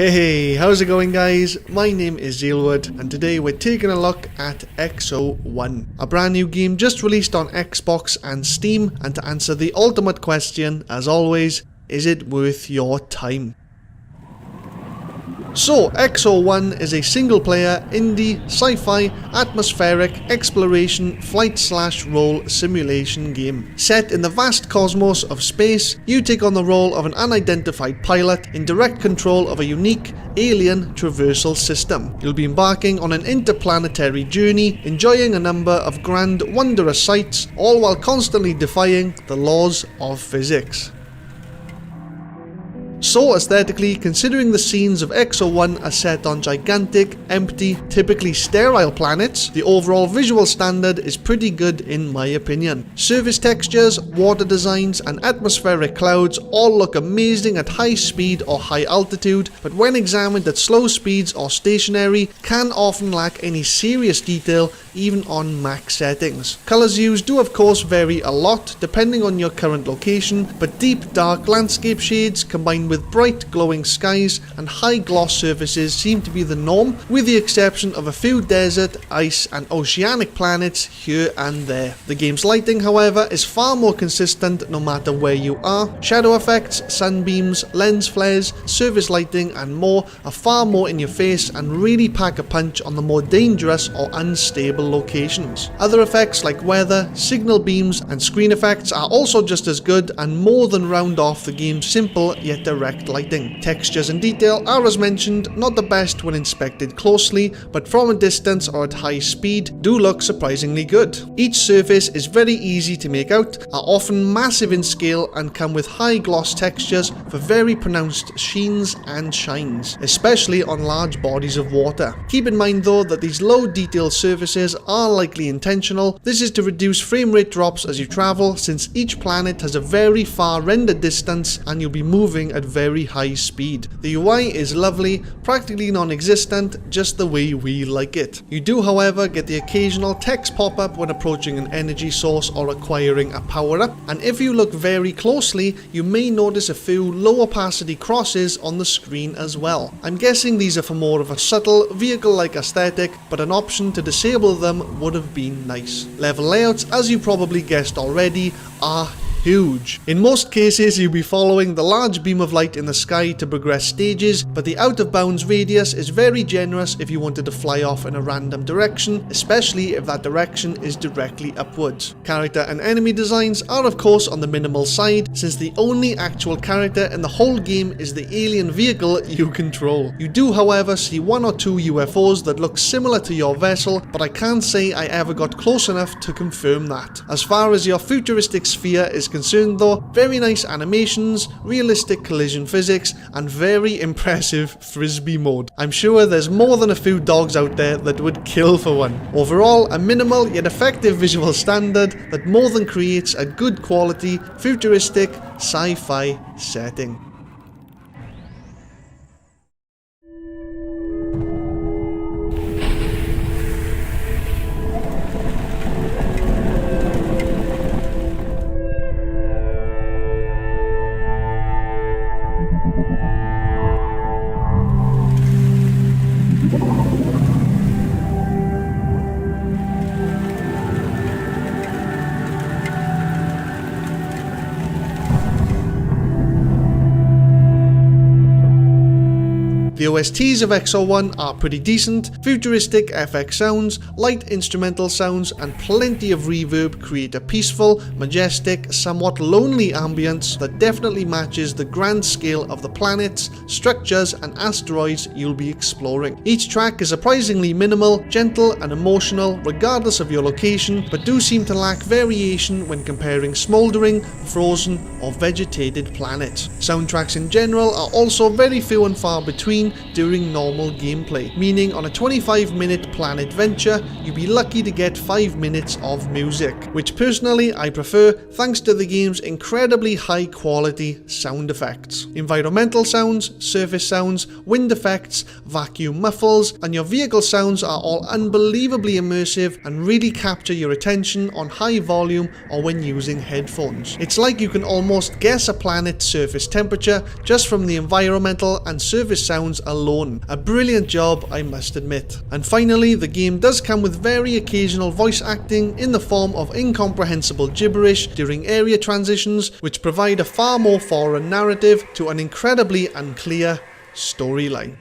Hey, how's it going guys? My name is Zealwood and today we're taking a look at XO1, a brand new game just released on Xbox and Steam, and to answer the ultimate question, as always, is it worth your time? So, XO1 is a single-player, indie, sci-fi, atmospheric, exploration, flight/roll simulation game. Set in the vast cosmos of space, you take on the role of an unidentified pilot in direct control of a unique, alien traversal system. You'll be embarking on an interplanetary journey, enjoying a number of grand, wondrous sights, all while constantly defying the laws of physics. So aesthetically, considering the scenes of XO1 are set on gigantic, empty, typically sterile planets, the overall visual standard is pretty good in my opinion. Surface textures, water designs and atmospheric clouds all look amazing at high speed or high altitude, but when examined at slow speeds or stationary, can often lack any serious detail even on max settings. Colours used do of course vary a lot depending on your current location, but deep dark landscape shades combined with bright glowing skies and high gloss surfaces seem to be the norm, with the exception of a few desert, ice and oceanic planets here and there. The game's lighting, however, is far more consistent no matter where you are. Shadow effects, sunbeams, lens flares, surface lighting and more are far more in your face and really pack a punch on the more dangerous or unstable locations. Other effects like weather, signal beams and screen effects are also just as good and more than round off the game's simple yet direct lighting. Textures and detail are, as mentioned, not the best when inspected closely, but from a distance or at high speed do look surprisingly good. Each surface is very easy to make out, are often massive in scale and come with high gloss textures for very pronounced sheens and shines, especially on large bodies of water. Keep in mind though that these low detail surfaces are likely intentional. This is to reduce frame rate drops as you travel, since each planet has a very far render distance and you'll be moving at very high speed. The UI is lovely, practically non-existent, just the way we like it. You do however get the occasional text pop-up when approaching an energy source or acquiring a power-up, and if you look very closely you may notice a few low opacity crosses on the screen as well. I'm guessing these are for more of a subtle, vehicle-like aesthetic, but an option to disable them would have been nice. Level layouts, as you probably guessed already, are huge. In most cases you'll be following the large beam of light in the sky to progress stages, but the out of bounds radius is very generous if you wanted to fly off in a random direction, especially if that direction is directly upwards. Character and enemy designs are of course on the minimal side, since the only actual character in the whole game is the alien vehicle you control. You do however see one or two UFOs that look similar to your vessel, but I can't say I ever got close enough to confirm that. As far as your futuristic sphere is concerned though, very nice animations, realistic collision physics and very impressive frisbee mode. I'm sure there's more than a few dogs out there that would kill for one. Overall, a minimal yet effective visual standard that more than creates a good quality, futuristic, sci-fi setting. The OSTs of XO1 are pretty decent. Futuristic FX sounds, light instrumental sounds and plenty of reverb create a peaceful, majestic, somewhat lonely ambience that definitely matches the grand scale of the planets, structures and asteroids you'll be exploring. Each track is surprisingly minimal, gentle and emotional regardless of your location, but do seem to lack variation when comparing smouldering, frozen or vegetated planets. Soundtracks in general are also very few and far between during normal gameplay, meaning on a 25-minute plan adventure you'd be lucky to get 5 minutes of music, which personally I prefer thanks to the game's incredibly high quality sound effects. Environmental sounds, surface sounds, wind effects, vacuum muffles and your vehicle sounds are all unbelievably immersive and really capture your attention on high volume or when using headphones. It's like you can almost guess a planet's surface temperature just from the environmental and surface sounds alone. A brilliant job, I must admit. And finally, the game does come with very occasional voice acting in the form of incomprehensible gibberish during area transitions, which provide a far more foreign narrative to an incredibly unclear storyline.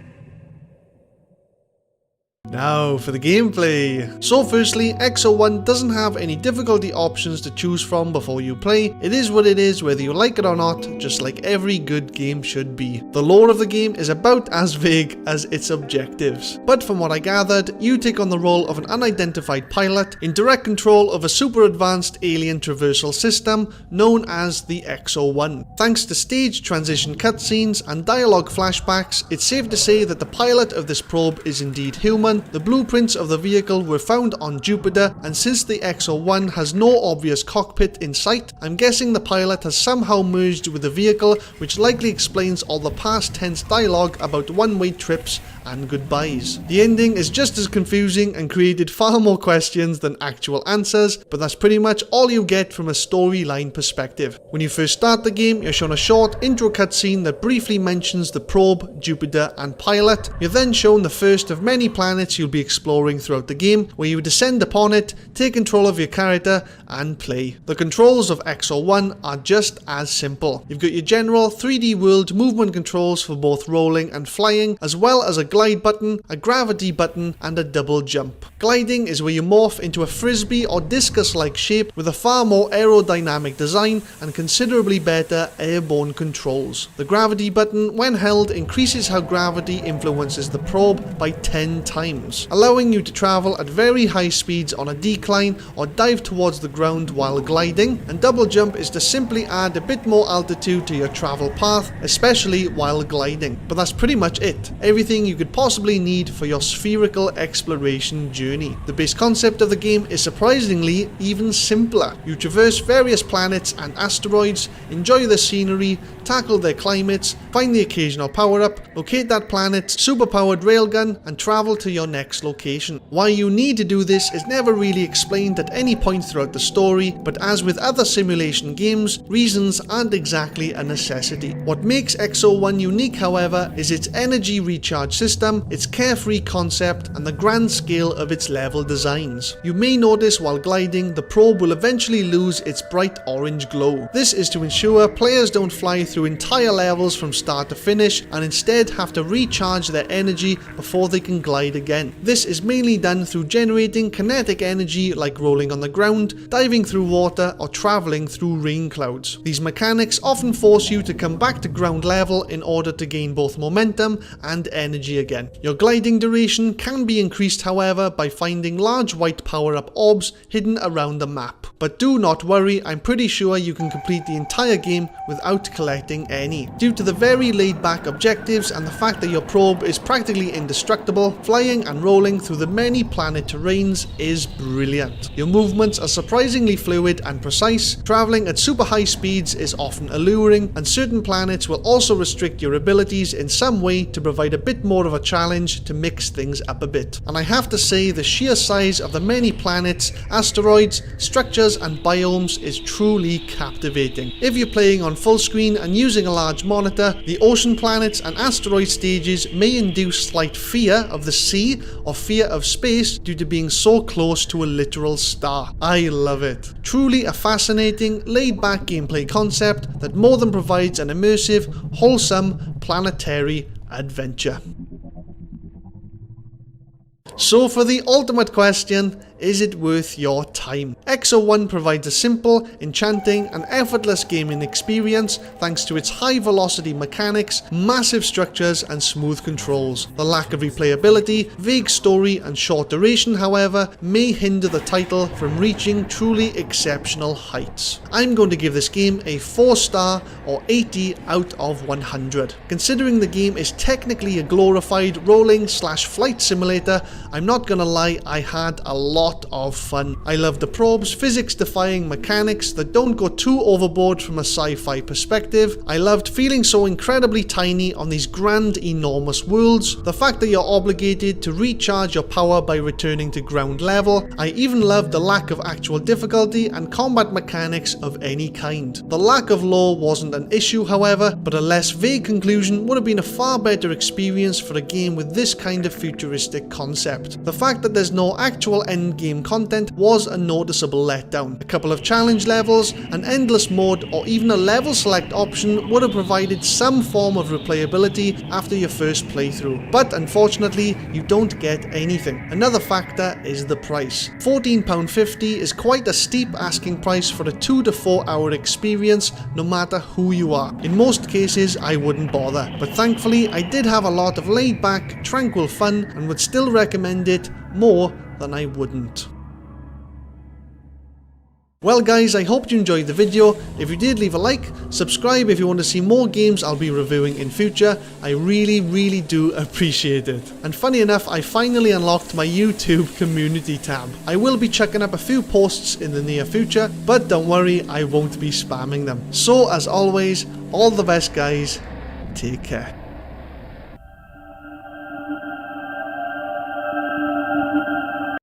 Now for the gameplay. So firstly, XO1 doesn't have any difficulty options to choose from before you play. It is what it is whether you like it or not, just like every good game should be. The lore of the game is about as vague as its objectives. But from what I gathered, you take on the role of an unidentified pilot in direct control of a super advanced alien traversal system known as the XO1. Thanks to stage transition cutscenes and dialogue flashbacks, it's safe to say that the pilot of this probe is indeed human. The blueprints of the vehicle were found on Jupiter, and since the XO1 has no obvious cockpit in sight, I'm guessing the pilot has somehow merged with the vehicle, which likely explains all the past tense dialogue about one-way trips and goodbyes. The ending is just as confusing and created far more questions than actual answers, but that's pretty much all you get from a storyline perspective. When you first start the game, you're shown a short intro cutscene that briefly mentions the probe, Jupiter, and pilot. You're then shown the first of many planets you'll be exploring throughout the game, where you descend upon it, take control of your character, and play. The controls of XO1 are just as simple. You've got your general 3D world movement controls for both rolling and flying, as well as a glide button, a gravity button, and a double jump. Gliding is where you morph into a frisbee or discus-like shape with a far more aerodynamic design and considerably better airborne controls. The gravity button, when held, increases how gravity influences the probe by 10 times, allowing you to travel at very high speeds on a decline or dive towards the ground while gliding, and double jump is to simply add a bit more altitude to your travel path, especially while gliding. But that's pretty much it. Everything you could possibly need for your spherical exploration journey. The base concept of the game is surprisingly even simpler. You traverse various planets and asteroids, enjoy the scenery, tackle their climates, find the occasional power-up, locate that planet's superpowered railgun, and travel to your next location. Why you need to do this is never really explained at any point throughout the story, but as with other simulation games, reasons aren't exactly a necessity. What makes XO1 unique, however, is its energy recharge system, its carefree concept, and the grand scale of its level designs. You may notice while gliding, the probe will eventually lose its bright orange glow. This is to ensure players don't fly through entire levels from start to finish and instead have to recharge their energy before they can glide again. This is mainly done through generating kinetic energy like rolling on the ground, diving through water, or traveling through rain clouds. These mechanics often force you to come back to ground level in order to gain both momentum and energy again. Your gliding duration can be increased, however, by finding large white power-up orbs hidden around the map. But do not worry, I'm pretty sure you can complete the entire game without collecting any. Due to the very laid-back objectives and the fact that your probe is practically indestructible, flying and rolling through the many planet terrains is brilliant. Your movements are surprisingly fluid and precise, traveling at super high speeds is often alluring, and certain planets will also restrict your abilities in some way to provide a bit more of a challenge to mix things up a bit. And I have to say, the sheer size of the many planets, asteroids, structures, and biomes is truly captivating. If you're playing on full screen and using a large monitor, the ocean planets and asteroid stages may induce slight fear of the sea or fear of space due to being so close to a literal star. I love it. Truly a fascinating, laid-back gameplay concept that more than provides an immersive, wholesome, planetary adventure. So for the ultimate question, is it worth your time? XO1 provides a simple, enchanting, and effortless gaming experience thanks to its high velocity mechanics, massive structures, and smooth controls. The lack of replayability, vague story, and short duration, however, may hinder the title from reaching truly exceptional heights. I'm going to give this game a 4-star or 80 out of 100. Considering the game is technically a glorified rolling/flight simulator, I'm not gonna lie, I had a lot of fun. I loved the probe's physics-defying mechanics that don't go too overboard from a sci-fi perspective. I loved feeling so incredibly tiny on these grand, enormous worlds. The fact that you're obligated to recharge your power by returning to ground level. I even loved the lack of actual difficulty and combat mechanics of any kind. The lack of lore wasn't an issue, however, but a less vague conclusion would have been a far better experience for a game with this kind of futuristic concept. The fact that there's no actual endgame content was a noticeable letdown. A couple of challenge levels, an endless mode, or even a level select option would have provided some form of replayability after your first playthrough, but unfortunately you don't get anything. Another factor is the price. £14.50 is quite a steep asking price for a 2 to 4 hour experience, no matter who you are. In most cases I wouldn't bother, but thankfully I did have a lot of laid back, tranquil fun and would still recommend it more than I wouldn't. Well guys, I hope you enjoyed the video. If you did, leave a like, subscribe if you want to see more games I'll be reviewing in future. I really do appreciate it. And funny enough, I finally unlocked my YouTube community tab. I will be checking up a few posts in the near future, but don't worry, I won't be spamming them. So as always, all the best guys, take care.